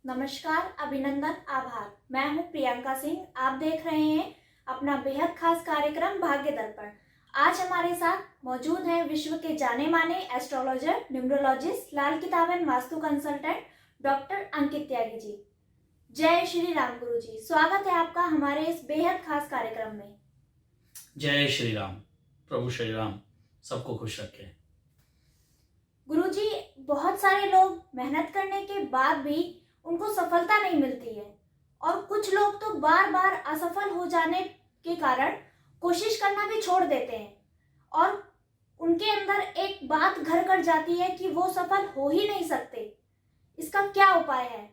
नमस्कार, अभिनंदन, आभार। मैं हूं प्रियंका सिंह। आप देख रहे हैं अपना बेहद खास कार्यक्रम भाग्य दर्पण। आज हमारे साथ मौजूद हैं विश्व के जाने माने एस्ट्रोलॉजर, न्यूमरोलॉजिस्ट, लाल किताबन वास्तु कंसल्टेंट डॉक्टर अंकित त्यागी जी। जय श्री राम गुरु जी, स्वागत है आपका हमारे इस बेहद खास कार्यक्रम में। जय श्री राम। प्रभु श्री राम सबको खुश रखे। गुरु जी, बहुत सारे लोग मेहनत करने के बाद भी उनको सफलता नहीं मिलती है और कुछ लोग तो बार बार असफल हो जाने के कारण कोशिश करना भी छोड़ देते हैं और उनके अंदर एक बात घर कर जाती है कि वो सफल हो ही नहीं सकते। इसका क्या उपाय है?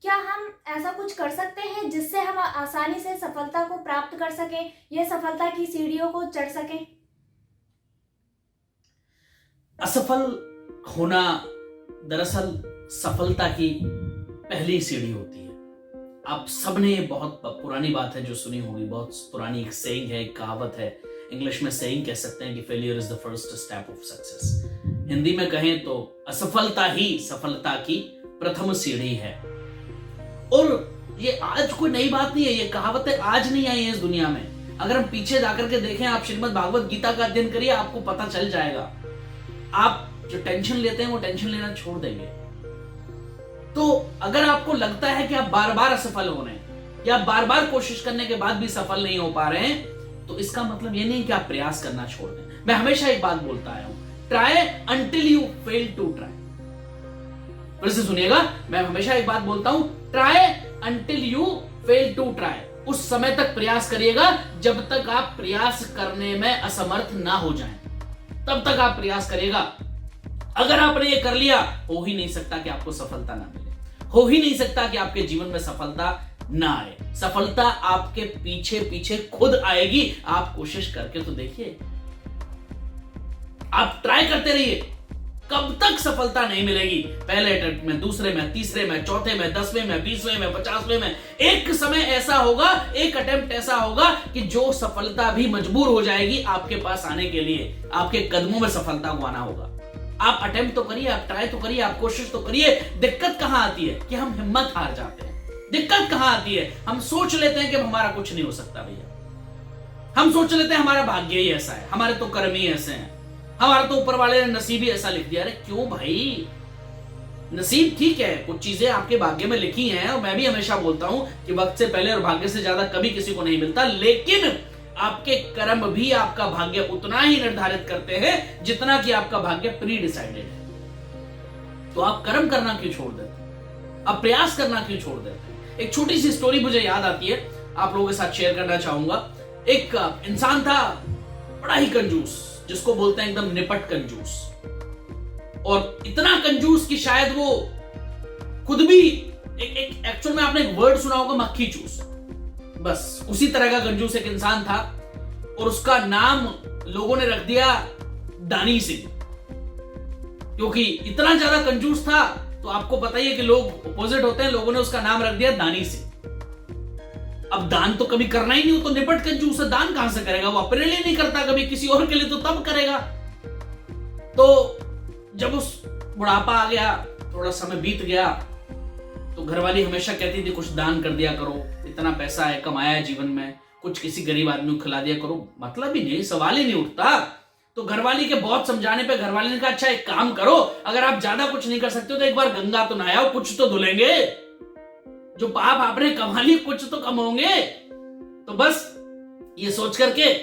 क्या हम ऐसा कुछ कर सकते हैं जिससे हम आसानी से सफलता को प्राप्त कर सकें, ये सफलता की सीढ़ियों को चढ़ सकें? असफल होना दरअसल सफलता की पहली सीढ़ी होती है। आप सबने बहुत पुरानी बात है जो सुनी होगी, बहुत पुरानी एक सेइंग है, एक कहावत है। इंग्लिश में सेइंग कह सकते हैं कि failure is the first step of success. Hindi में कहें तो असफलता ही सफलता की प्रथम सीढ़ी है। और ये आज कोई नई बात नहीं है, ये कहावतें आज नहीं आई है इस दुनिया में। अगर हम पीछे जाकर के देखें, आप श्रीमद् भागवत गीता का अध्ययन करिए, आपको पता चल जाएगा। आप जो टेंशन लेते हैं वो टेंशन लेना छोड़ देंगे। तो अगर आपको लगता है कि आप बार बार असफल हो रहे हैं या बार बार कोशिश करने के बाद भी सफल नहीं हो पा रहे हैं, तो इसका मतलब ये नहीं कि आप प्रयास करना छोड़ दें। मैं हमेशा एक बात बोलता आया हूं, try until you fail to try. फिर से सुनिएगा, मैं हमेशा एक बात बोलता हूं, try until you fail to try. उस समय तक प्रयास करिएगा जब तक आप प्रयास करने में असमर्थ ना हो जाएं, तब तक आप प्रयास करिएगा। अगर आपने ये कर लिया, हो ही नहीं सकता कि आपको सफलता ना मिले, हो ही नहीं सकता कि आपके जीवन में सफलता ना आए। सफलता आपके पीछे पीछे खुद आएगी। आप कोशिश करके तो देखिए, आप ट्राई करते रहिए, कब तक सफलता नहीं मिलेगी। पहले अटेम्प्ट में, दूसरे में, तीसरे में, चौथे में, 10वें में, 20वें में, 50वें में, एक समय ऐसा होगा, एक अटेम्प्ट ऐसा होगा कि जो सफलता भी मजबूर हो जाएगी आपके पास आने के लिए। आपके कदमों में सफलता को आना होगा। आप अटेम्प्ट तो करिए, आप ट्राई तो करिए, आप कोशिश तो करिए। दिक्कत कहां आती है कि हम हिम्मत हार जाते हैं। दिक्कत कहां आती है, हम सोच लेते हैं कि हमारा कुछ नहीं हो सकता। भैया, हम सोच लेते हैं हमारा भाग्य ही ऐसा है, हमारे तो कर्म ही ऐसे हैं, हमारा तो ऊपर वाले ने नसीब ही ऐसा लिख दिया। अरे क्यों भाई, नसीब ठीक है, कुछ चीजें आपके भाग्य में लिखी हैं और मैं भी हमेशा बोलता हूं कि वक्त से पहले और भाग्य से ज्यादा कभी किसी को नहीं मिलता, लेकिन आपके कर्म भी आपका भाग्य उतना ही निर्धारित करते हैं जितना कि आपका भाग्य प्री डिसाइडेड है। तो आप कर्म करना क्यों छोड़ देते हैं? आप प्रयास करना क्यों छोड़ देते हैं? एक छोटी सी स्टोरी मुझे याद आती है, आप लोगों के साथ शेयर करना चाहूंगा। एक इंसान था, बड़ा ही कंजूस, जिसको बोलते हैं एकदम निपट कंजूस, और इतना कंजूस कि शायद वो खुद भी एक एक्चुअल में आपने एक वर्ड सुना होगा, मक्खी चूस। बस उसी तरह का कंजूस एक इंसान था और उसका नाम लोगों ने रख दिया दानी सिंह, क्योंकि इतना ज्यादा कंजूस था। तो आपको पता ही है कि लोग अपोजिट होते हैं, लोगों ने उसका नाम रख दिया दानी सिंह। अब दान तो कभी करना ही नहीं, वो तो निपट कंजूस है, दान कहां से करेगा? वो अपने लिए नहीं करता कभी, किसी और के लिए तो तब करेगा। तो जब उस बुढ़ापा आ गया, थोड़ा समय बीत गया, तो घरवाली हमेशा कहती थी कुछ दान कर दिया करो, इतना पैसा है, कमाया है जीवन में, कुछ किसी गरीब आदमी को खिला दिया करो। मतलब ही नहीं, सवाल ही नहीं उठता। तो घरवाली के बहुत समझाने पे घरवाली ने कहा, अच्छा एक काम करो, अगर आप ज्यादा कुछ नहीं कर सकते हो तो एक बार गंगा तो नहाओ, कुछ तो धुलेंगे, जो पाप आपने कमा लिए कुछ तो कम होंगे। तो बस ये सोच करके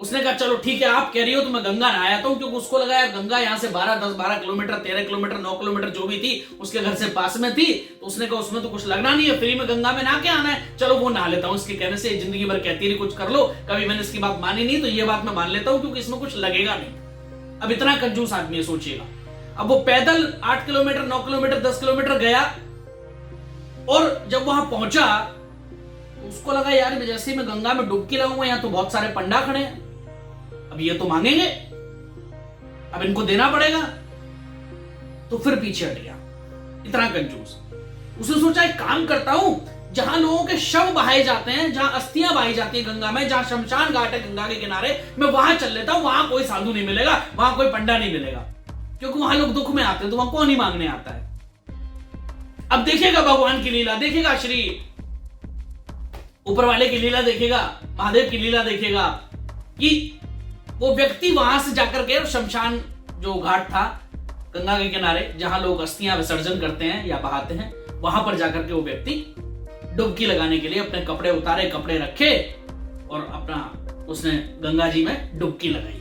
उसने कहा चलो ठीक है, आप कह रही हो तो मैं गंगा नहाया हूं, क्योंकि उसको लगा यार गंगा यहाँ से 10-12 किलोमीटर, 13 किलोमीटर, 9 किलोमीटर जो भी थी उसके घर से पास में थी। तो उसने कहा उसमें तो कुछ लगना नहीं है, फ्री में गंगा में नहा के आना है, चलो वो नहा लेता हूं। इसके कहने से जिंदगी भर कहती रही कुछ कर लो, कभी मैंने इसकी बात मानी नहीं, तो ये बात मैं मान लेता हूं क्योंकि इसमें कुछ लगेगा नहीं। अब इतना कंजूस आदमी है, सोचिएगा। अब वो पैदल 8 किलोमीटर, 9 किलोमीटर, 10 किलोमीटर गया और जब वहां पहुंचा तो उसको लगा यार जैसे मैं गंगा में डुबकी लगाऊंगा, यहाँ तो बहुत सारे पंडा खड़े हैं, अब ये तो मांगेंगे, अब इनको देना पड़ेगा। तो फिर पीछे हट गया, इतना कंजूस। उसने सोचा एक काम करता हूं, जहां लोगों के शव बहाए जाते हैं, जहां अस्थियां बहाई जाती है गंगा में, जहां शमशान घाट है गंगा के किनारे, मैं वहां चल लेता हूं। वहां कोई साधु नहीं मिलेगा, वहां कोई पंडा नहीं मिलेगा, क्योंकि वहां लोग दुख में आते हैं, तो वहां कौन ही मांगने आता है। अब देखेगा भगवान की लीला, देखेगा श्री ऊपर वाले की लीला देखेगा, महादेव की लीला देखेगा कि वो व्यक्ति वहां से जाकर के शमशान जो घाट था गंगा के किनारे जहां लोग अस्थियां विसर्जन करते हैं या बहाते हैं, वहां पर जाकर के वो व्यक्ति डुबकी लगाने के लिए अपने कपड़े उतारे, कपड़े रखे और अपना उसने गंगा जी में डुबकी लगाई।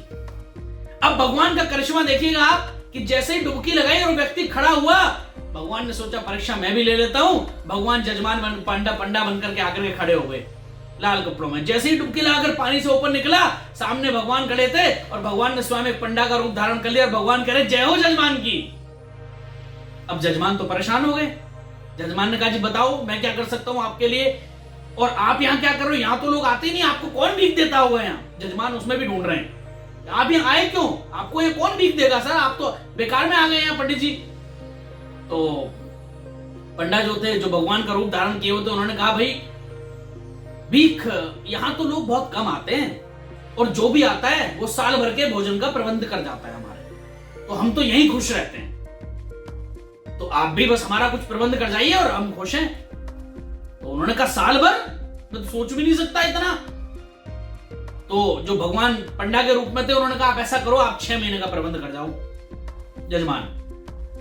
अब भगवान का करिश्मा देखिएगा आप कि जैसे ही डुबकी लगाई और व्यक्ति खड़ा हुआ, भगवान ने सोचा परीक्षा मैं भी ले लेता हूं। भगवान जजमान पंडा बनकर के आकर के खड़े हो गए लाल कपड़ों में। जैसे ही डुबकी लगाकर पानी से ऊपर निकला, सामने भगवान खड़े थे और भगवान ने स्वयं एक पंडा का रूप धारण कर लिया और भगवान कह रहे जय हो जजमान की। अब जजमान तो परेशान हो गए। जजमान ने कहा जी बताओ मैं क्या कर सकता हूं आपके लिए, और आप यहां क्या कर रहे हो, यहां तो लोग आते ही नहीं, आपको कौन भीख देता होगा यहाँ। जजमान उसमें भी ढूंढ रहे हैं आप यहाँ आए क्यों, आपको ये कौन भीख देगा सर, आप तो बेकार में आ गए यहाँ पंडित जी। तो पंडा जो थे, जो भगवान का रूप धारण किए हुए थे, उन्होंने कहा भाई भीख यहां तो लोग बहुत कम आते हैं और जो भी आता है वो साल भर के भोजन का प्रबंध कर जाता है हमारे, तो हम तो यहीं खुश रहते हैं, तो आप भी बस हमारा कुछ प्रबंध कर जाइए और हम खुश हैं। तो उन्होंने कहा साल भर, मैं तो सोच भी नहीं सकता इतना। तो जो भगवान पंडा के रूप में थे उन्होंने कहा आप ऐसा करो, आप 6 महीने का प्रबंध कर जाओ जजमान।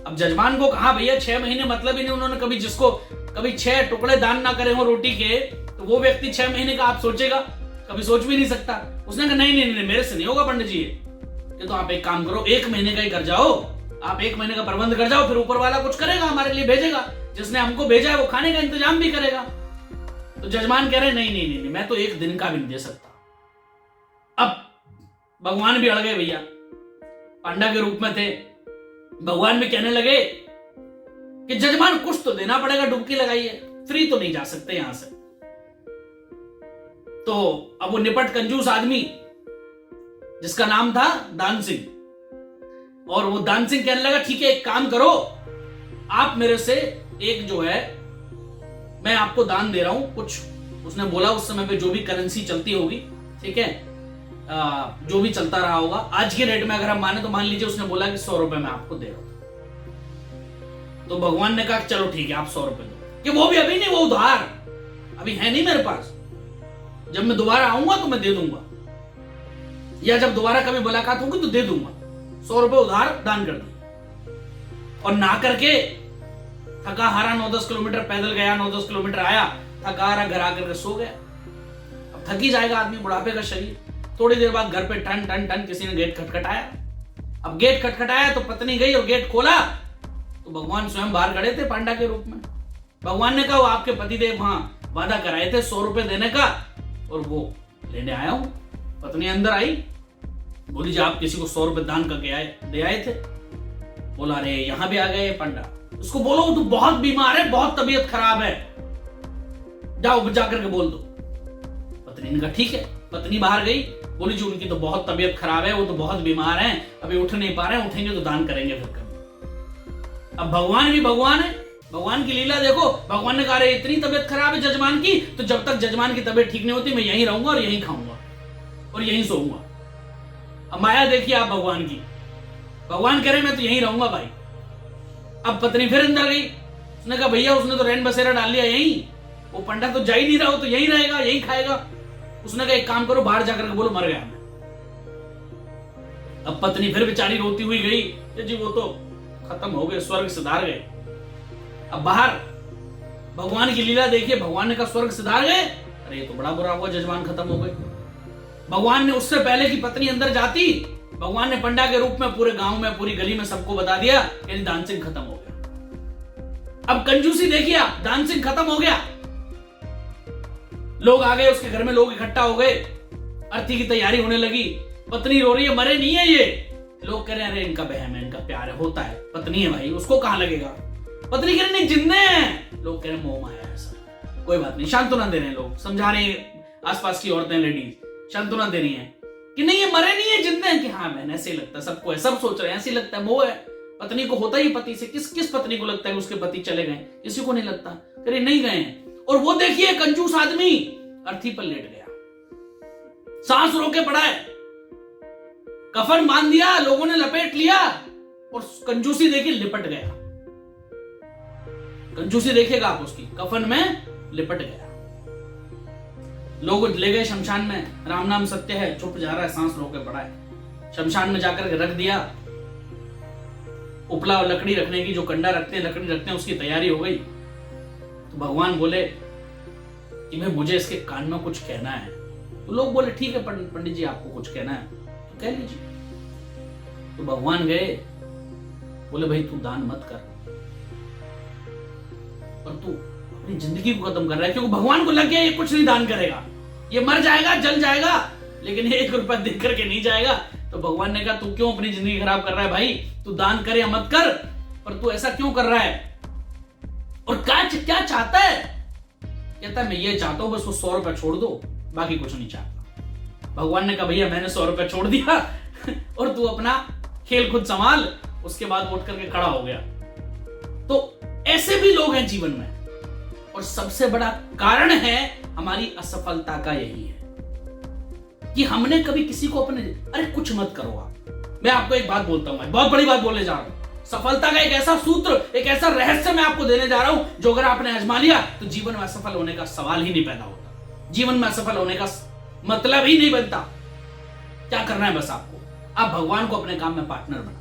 अब जजमान को कहा भैया 6 महीने मतलब ही नहीं, उन्होंने कभी जिसको कभी 6 टुकड़े दान ना करे हो रोटी के, तो वो व्यक्ति 6 महीने का आप सोचेगा, कभी सोच भी नहीं सकता। उसने कहा नहीं नहीं नहीं मेरे से नहीं होगा पंडित जी कि तो आप एक काम करो 1 महीने का ही कर जाओ, आप 1 महीने का प्रबंध कर जाओ, फिर ऊपर वाला कुछ करेगा हमारे लिए, भेजेगा, जिसने हमको भेजा है वो खाने का इंतजाम भी करेगा। तो जजमान कह रहे नहीं नहीं नहीं मैं तो 1 दिन का भी नहीं दे सकता। अब भगवान भी अड़ गए भैया, पांडा के रूप में थे। भगवान भी कहने लगे कि जजमान कुछ तो देना पड़ेगा, डुबकी लगाइए, फ्री तो नहीं जा सकते यहां से। तो अब वो निपट कंजूस आदमी जिसका नाम था दान सिंह, और वो दान सिंह कहने लगा ठीक है एक काम करो, आप मेरे से एक जो है मैं आपको दान दे रहा हूं कुछ, उसने बोला उस समय पे जो भी करेंसी चलती होगी, ठीक है, जो भी चलता रहा होगा आज के रेट में अगर हम माने तो मान लीजिए उसने बोला कि 100 रुपए मैं आपको दे रहा हूं। तो भगवान ने कहा चलो ठीक है आप 100 रुपए दो, कि वो भी अभी नहीं, वो उधार अभी है नहीं मेरे पास, जब मैं दोबारा आऊंगा तो मैं दे दूंगा, या जब दोबारा कभी मुलाकात होगी तो दे दूंगा। 100 रुपए उधार दान कर दिए और ना करके थका हारा 9-10 किलोमीटर पैदल गया, 9-10 किलोमीटर आया, थका हारा घर आकर के सो गया। अब थक ही जाएगा आदमी, बुढ़ापे का शरीर। थोड़ी देर बाद घर पे टन टन टन किसी ने गेट खटखटाया। अब गेट खटखटाया तो पत्नी गई और गेट खोला तो भगवान स्वयं बाहर खड़े थे पांडा के रूप में। भगवान ने कहा वो आपके पतिदेव वहां वादा कराए थे 100 रुपए देने का और वो लेने आया हूं। पत्नी अंदर आई, बोली जी आप किसी को 100 रुपए दान करके दे आए थे। बोला अरे यहां भी आ गए पंडा। उसको बोलो तू बहुत बीमार है, बहुत तबीयत खराब है, जाओ जाकर के बोल दो। पत्नी ने कहा ठीक है। पत्नी बाहर गई, बोली जी उनकी तो बहुत तबीयत खराब है, वो तो बहुत बीमार हैं, अभी उठ नहीं पा रहे हैं, उठेंगे तो दान करेंगे फिर कभी। अब भगवान भी भगवान है, भगवान की लीला देखो। भगवान ने कहा अरे इतनी तबीयत खराब है जजमान की, तो जब तक जजमान की तबीयत ठीक नहीं होती मैं यहीं रहूंगा और यहीं खाऊंगा और यहीं सोऊंगा। अब माया देखिए आप भगवान की, भगवान कह रहे मैं तो यहीं रहूंगा भाई। अब पत्नी फिर अंदर गई, उसने कहा भैया उसने तो रैन बसेरा डाल लिया यहीं, वो पंडा तो जा ही नहीं रहा, हो तो यहीं रहेगा यहीं खाएगा। उसने कहा एक काम करो बाहर जाकर के बोलो मर गया मैं। अब पत्नी फिर बेचारी रोती हुई गई, जी वो तो खत्म हो गए, स्वर्ग सिधार गए। अब बाहर भगवान की लीला देखिए, भगवान ने कहा स्वर्ग सिधार गए, अरे ये तो बड़ा बुरा हुआ, जजमान खत्म हो गए। भगवान ने उससे पहले की पत्नी अंदर जाती, भगवान ने पंडा के रूप में पूरे गांव में पूरी गली में सबको बता दिया कि दान सिंह खत्म हो गया। अब कंजूसी देखिए आप, दान सिंह खत्म हो गया, लोग आ गए उसके घर में, लोग इकट्ठा हो गए, अर्थी की तैयारी होने लगी। पत्नी रो रही है मरे नहीं है ये, लोग कह रहे हैं अरे इनका बहम है, इनका प्यार है, होता है, पत्नी है भाई उसको कहां लगेगा। पत्नी कह रही नहीं जिंदे हैं, लोग कह रहे मोह माया है ऐसा, कोई बात नहीं, सांत्वना दे रहे हैं लोग, समझा रहे हैं आसपास की औरतें लेडीज सांत्वना दे रही हैं कि नहीं ये मरे नहीं है जिंदे हैं, कि हाँ बहन ऐसे ही लगता है, सबको है, सब सोच रहे हैं ऐसे लगता है, मोह है। पत्नी को होता ही पति से, किस पत्नी को लगता है उसके पति चले गए, किसी को नहीं लगता, कह रहे नहीं गए हैं। और वो देखिए कंजूस आदमी अर्थी पर लेट गया, सांस रोके पड़ा है, कफन बांध दिया, लोगों ने लपेट लिया और कंजूसी देखी लिपट गया। कंजूसी देखिएगा आप उसकी, कफन में लिपट गया। लोग ले गए शमशान में, राम नाम सत्य है, चुप जा रहा है, सांस रोके पड़ा है। शमशान में जाकर के रख दिया, उपला लकड़ी रखने की, जो कंडा रखते हैं, लकड़ी रखते हैं, उसकी तैयारी हो गई। तो भगवान बोले कि भाई मुझे इसके कान में कुछ कहना है। तो लोग बोले ठीक है पंडित जी, आपको कुछ कहना है तो कह लीजिए। तो भगवान गए, बोले भाई तू दान मत कर, और तू अपनी जिंदगी को खत्म कर रहा है, क्योंकि भगवान को लग गया ये कुछ नहीं दान करेगा, ये मर जाएगा, जल जाएगा, लेकिन ये 1 रुपया देख करके नहीं जाएगा। तो भगवान ने कहा तू क्यों अपनी जिंदगी खराब कर रहा है भाई, तू दान कर या मत कर, पर तू ऐसा क्यों कर रहा है, और क्या चाहता है? कहता है मैं ये चाहता हूं बस वो 100 रुपया छोड़ दो, बाकी कुछ नहीं चाहता। भगवान ने कहा भैया मैंने 100 रुपया छोड़ दिया और तू अपना खेल खुद संभाल। उसके बाद उठ करके खड़ा हो गया। तो ऐसे भी लोग हैं जीवन में, और सबसे बड़ा कारण है हमारी असफलता का यही है कि हमने कभी किसी को अपने, अरे कुछ मत करो आप। मैं आपको एक बात बोलता हूं, बहुत बड़ी बात बोलने जा रहा हूं। सफलता का एक ऐसा सूत्र, एक ऐसा रहस्य मैं आपको देने जा रहा हूं, जो अगर आपने आजमा लिया तो जीवन में असफल होने का सवाल ही नहीं पैदा होता, जीवन में असफल होने का मतलब ही नहीं बनता। क्या करना है बस आपको, आप भगवान को अपने काम में पार्टनर बना।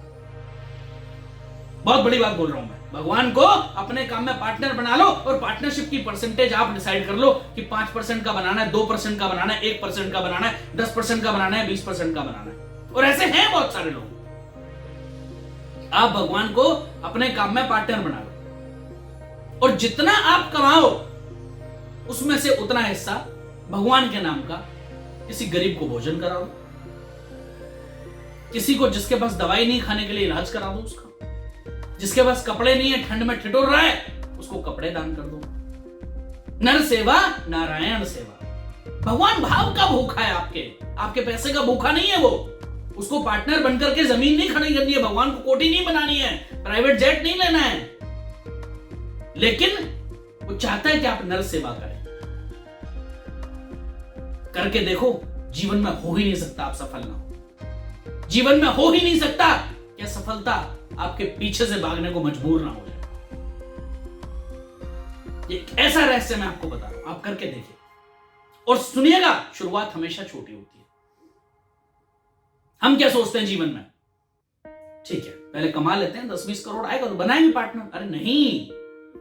बहुत बड़ी बात बोल रहा हूं मैं, भगवान को अपने काम में पार्टनर बना लो, और पार्टनरशिप की परसेंटेज आप डिसाइड कर लो कि 5% का बनाना है, 2% का बनाना है, 1% का बनाना है, 10% का बनाना है, 20% का बनाना है। और ऐसे हैं बहुत सारे लोग। आप भगवान को अपने काम में पार्टनर बना लो, और जितना आप कमाओ उसमें से उतना हिस्सा भगवान के नाम का किसी गरीब को भोजन करा दो, किसी को जिसके पास दवाई नहीं खाने के लिए इलाज करा दो उसका, जिसके पास कपड़े नहीं है, ठंड में ठिठुर रहा है, उसको कपड़े दान कर दो। नर सेवा नारायण सेवा। भगवान भाव का भूखा है, आपके पैसे का भूखा नहीं है वो। उसको पार्टनर बनकर के जमीन नहीं खड़ी करनी है, भगवान को कोठी नहीं बनानी है, प्राइवेट जेट नहीं लेना है, लेकिन वो चाहता है कि आप नर सेवा करें। करके देखो, जीवन में हो ही नहीं सकता आप सफल ना हो। जीवन में हो ही नहीं सकता क्या सफलता आपके पीछे से भागने को मजबूर ना हो जाए। एक ऐसा रहस्य मैं आपको बता रहा हूं, आप करके देखिए और सुनिएगा। शुरुआत हमेशा छोटी होती है। हम क्या सोचते हैं जीवन में, ठीक है पहले कमा लेते हैं, 10-20 करोड़ आएगा तो बनाएंगे पार्टनर। अरे नहीं,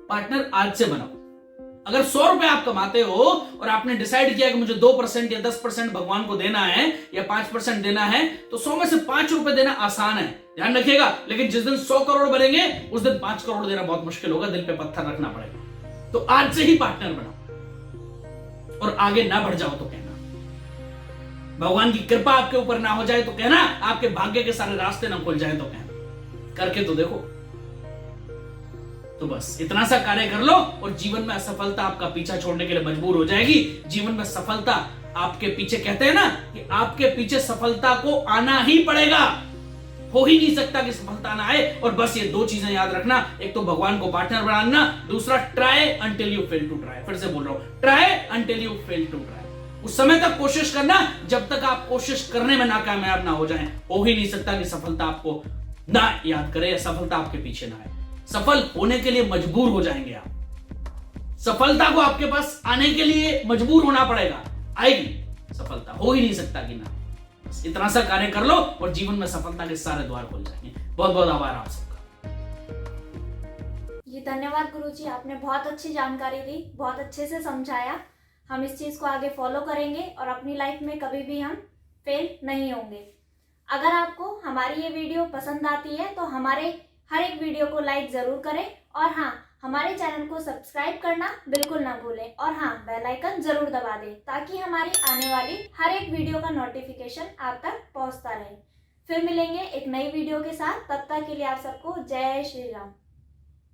पार्टनर आज से बनाओ। अगर 100 रुपए आप कमाते हो और आपने डिसाइड किया कि मुझे 2% या 10% भगवान को देना है या 5% देना है, तो 100 में से 5 रुपए देना आसान है, ध्यान रखिएगा। लेकिन जिस दिन 100 करोड़ बनेंगे उस दिन 5 करोड़ देना बहुत मुश्किल होगा, दिल पे पत्थर रखना पड़ेगा। तो आज से ही पार्टनर बनाओ, और आगे ना बढ़ जाओ तो कहना, भगवान की कृपा आपके ऊपर ना हो जाए तो कहना, आपके भाग्य के सारे रास्ते ना खुल जाए तो कहना। करके तो देखो। तो बस इतना सा कार्य कर लो और जीवन में असफलता आपका पीछा छोड़ने के लिए मजबूर हो जाएगी। जीवन में सफलता आपके पीछे, कहते हैं ना कि आपके पीछे सफलता को आना ही पड़ेगा, हो ही नहीं सकता कि सफलता ना आए। और बस ये 2 चीजें याद रखना, एक तो भगवान को पार्टनर बनाना, दूसरा try until you fail to try. फिर से बोल रहा हूं, try until you fail to try. उस समय तक कोशिश करना जब तक आप कोशिश करने में नाकामयाब ना हो जाएं। हो ही नहीं सकता कि सफलता आपको ना याद करे, सफलता आपके पीछे ना आए। सफल होने के लिए मजबूर हो जाएंगे आप। सफलता को आपके पास आने के लिए मजबूर होना पड़ेगा, आएगी सफलता, हो ही नहीं सकता कि ना। बस इतना सा कार्य कर लो और जीवन में सफलता के सारे द्वार खुल जाएंगे। बहुत बहुत आभार आप सबका। जी धन्यवाद गुरुजी, आपने बहुत अच्छी जानकारी दी, बहुत अच्छे से समझाया। हम इस चीज़ को आगे फॉलो करेंगे और अपनी लाइफ में कभी भी हम फेल नहीं होंगे। अगर आपको हमारी ये वीडियो पसंद आती है तो हमारे हर एक वीडियो को लाइक ज़रूर करें, और हाँ हमारे चैनल को सब्सक्राइब करना बिल्कुल ना भूलें, और हाँ बेल आइकन ज़रूर दबा दें ताकि हमारी आने वाली हर एक वीडियो का नोटिफिकेशन आप तक पहुंचता रहे। फिर मिलेंगे एक नई वीडियो के साथ, तब तक के लिए आप सबको जय श्री राम।